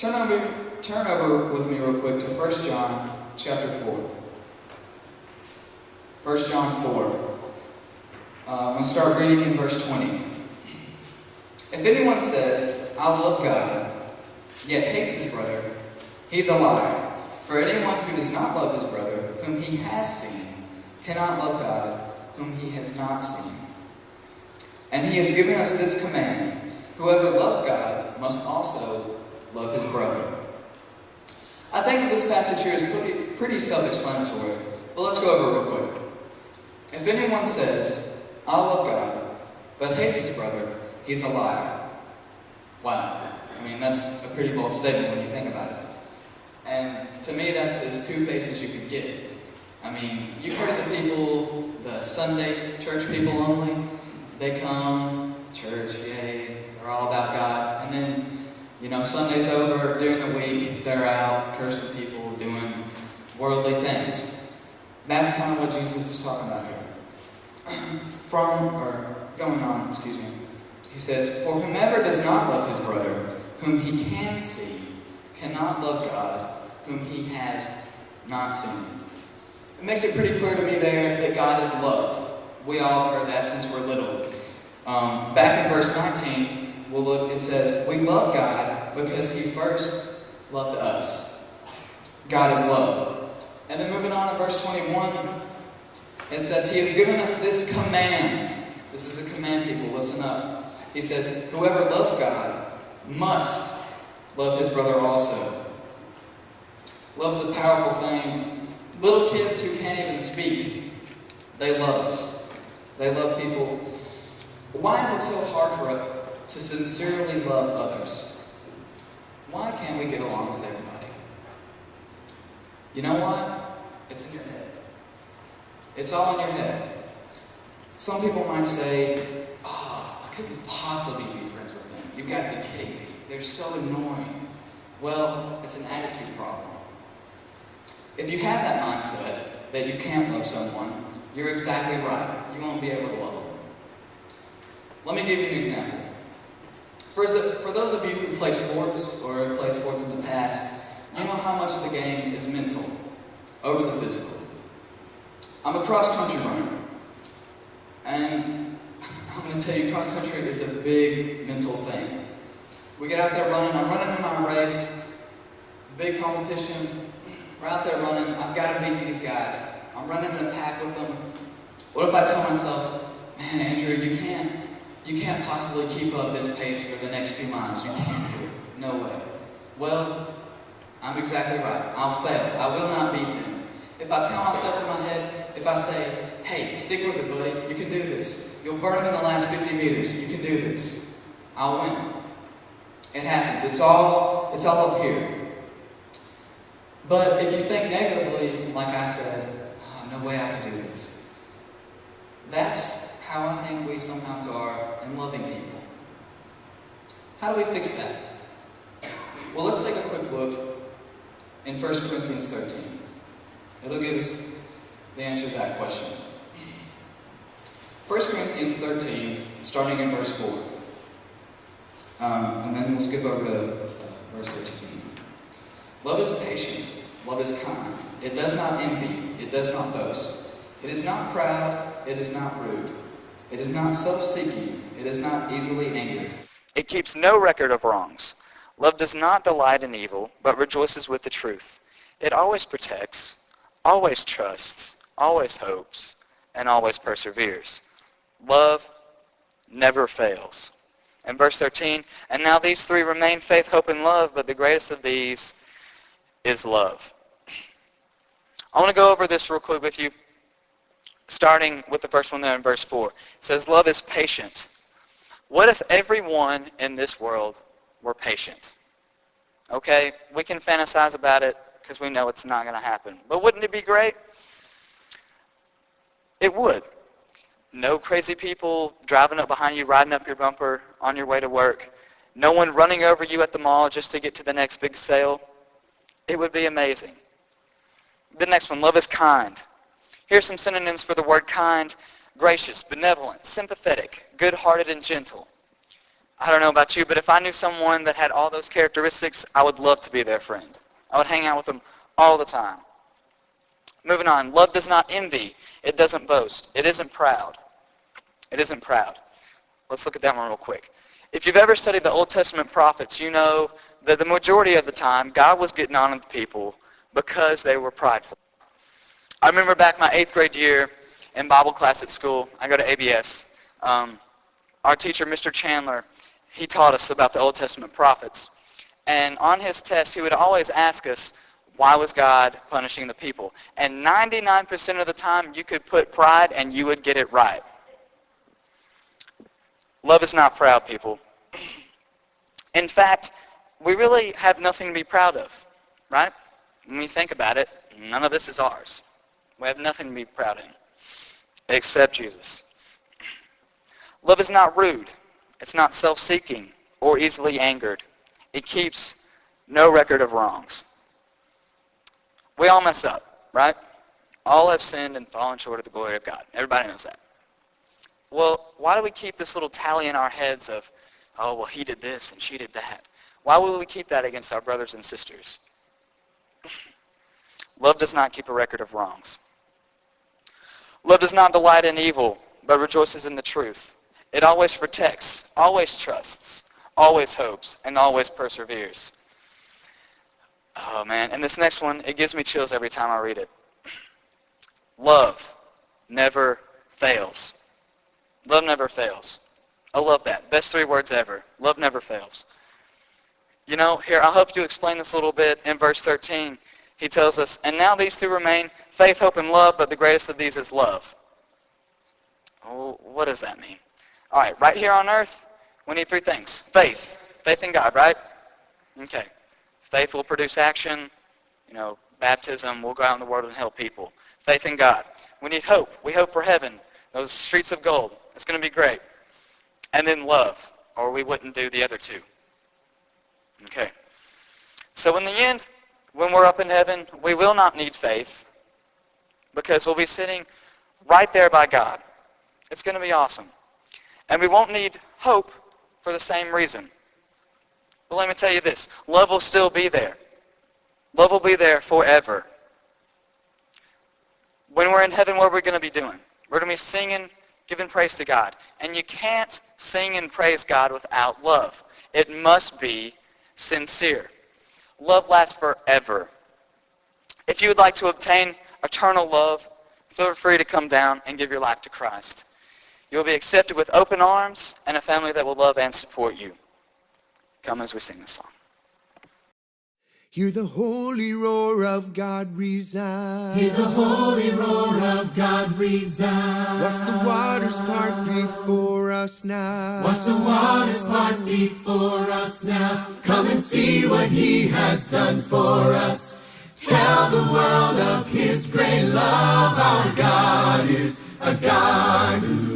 Turn over with me real quick to 1 John chapter 4. 1 John 4. I'm going to start reading in verse 20. If anyone says, I love God, yet hates his brother, he's a liar. For anyone who does not love his brother, whom he has seen, cannot love God, whom he has not seen. And he has given us this command: whoever loves God must also love his brother. I think that this passage here is pretty self-explanatory, but let's go over it real quick. If anyone says, I love God, but hates his brother, he's a liar. Wow. I mean, that's a pretty bold statement when you think about it. And to me, that's as two-faced as you could get. I mean, you've heard of the people, the Sunday church people only. They come, church, yay, they're all about God. And then, Sunday's over, during the week, they're out cursing people, doing worldly things. That's kind of what Jesus is talking about here. He says, for whomever does not love his brother, whom he can see, cannot love God, whom he has not seen. It makes it pretty clear to me there that God is love. We all have heard that since we're little. Back in verse 19, we'll look, it says, we love God because he first loved us. God is love. And then moving on to verse 21, it says, he has given us this command. This is a command, people. Listen up. He says, whoever loves God must love his brother also. Love's a powerful thing. Little kids who can't even speak, they love us. They love people. Why is it so hard for us to sincerely love others? Why can't we get along with everybody? You know why? It's in your head. It's all in your head. Some people might say, I couldn't possibly be friends with them. You've got to be kidding me. They're so annoying. Well, it's an attitude problem. If you have that mindset that you can't love someone, you're exactly right. You won't be able to love them. Let me give you an example. For those of you who play sports or have played sports in the past, you know how much of the game is mental over the physical. I'm a cross-country runner. And I'm going to tell you, cross-country is a big mental thing. We get out there running. I'm running in my race. Big competition. We're out there running. I've got to beat these guys. I'm running in a pack with them. What if I tell myself, man, Andrew, you can't possibly keep up this pace for the next 2 miles. You can't do it. No way. Well, I'm exactly right. I'll fail. I will not beat them. If I tell myself in my head, if I say, hey, stick with it, buddy. You can do this. You'll burn them in the last 50 meters. You can do this. I'll win. It happens. It's all up here. But if you think negatively, like I said, no way I can do this. That's how I think we sometimes are in loving people. How do we fix that? Well, let's take a quick look in 1 Corinthians 13. It'll give us the answer to that question. 1 Corinthians 13, starting in verse 4. And then we'll skip over to verse 13. Love is patient. Love is kind. It does not envy. It does not boast. It is not proud. It is not rude. It is not self-seeking. It is not easily angered. It keeps no record of wrongs. Love does not delight in evil, but rejoices with the truth. It always protects, always trusts, always hopes, and always perseveres. Love never fails. And verse 13, and now these three remain: faith, hope, and love, but the greatest of these is love. I want to go over this real quick with you, starting with the first one there in verse 4. It says, love is patient. What if everyone in this world were patient? Okay, we can fantasize about it because we know it's not going to happen. But wouldn't it be great? It would. No crazy people driving up behind you, riding up your bumper on your way to work. No one running over you at the mall just to get to the next big sale. It would be amazing. The next one, love is kind. Here's some synonyms for the word kind: gracious, benevolent, sympathetic, good-hearted, and gentle. I don't know about you, but if I knew someone that had all those characteristics, I would love to be their friend. I would hang out with them all the time. Moving on, love does not envy. It doesn't boast. It isn't proud. It isn't proud. Let's look at that one real quick. If you've ever studied the Old Testament prophets, you know that the majority of the time, God was getting on with people because they were prideful. I remember back my 8th grade year in Bible class at school. I go to ABS. Our teacher, Mr. Chandler, he taught us about the Old Testament prophets. And on his test, he would always ask us, why was God punishing the people? And 99% of the time, you could put pride and you would get it right. Love is not proud, people. In fact, we really have nothing to be proud of, right? When we think about it, none of this is ours. We have nothing to be proud in, except Jesus. Love is not rude. It's not self-seeking or easily angered. It keeps no record of wrongs. We all mess up, right? All have sinned and fallen short of the glory of God. Everybody knows that. Well, why do we keep this little tally in our heads of, oh, well, he did this and she did that? Why would we keep that against our brothers and sisters? Love does not keep a record of wrongs. Love does not delight in evil, but rejoices in the truth. It always protects, always trusts, always hopes, and always perseveres. Oh, man. And this next one, it gives me chills every time I read it. Love never fails. Love never fails. I love that. Best 3 words ever. Love never fails. You know, here, I'll help you explain this a little bit. In verse 13, he tells us, and now these 2 remain, faith, hope, and love, but the greatest of these is love. Oh, what does that mean? All right, right here on earth, we need 3 things. Faith. Faith in God, right? Okay. Faith will produce action. You know, baptism, we'll go out in the world and help people. Faith in God. We need hope. We hope for heaven. Those streets of gold. It's going to be great. And then love, or we wouldn't do the other 2. Okay. So in the end, when we're up in heaven, we will not need faith because we'll be sitting right there by God. It's going to be awesome. And we won't need hope for the same reason. But let me tell you this. Love will still be there. Love will be there forever. When we're in heaven, what are we going to be doing? We're going to be singing, giving praise to God. And you can't sing and praise God without love. It must be sincere. Love lasts forever. If you would like to obtain eternal love, feel free to come down and give your life to Christ. You'll be accepted with open arms and a family that will love and support you. Come as we sing this song. Hear the holy roar of God resound. Hear the holy roar of God resound. Watch the waters part before us now. Watch the waters part before us now. Come and see what he has done for us. Tell the world of his great love. Our God is a God who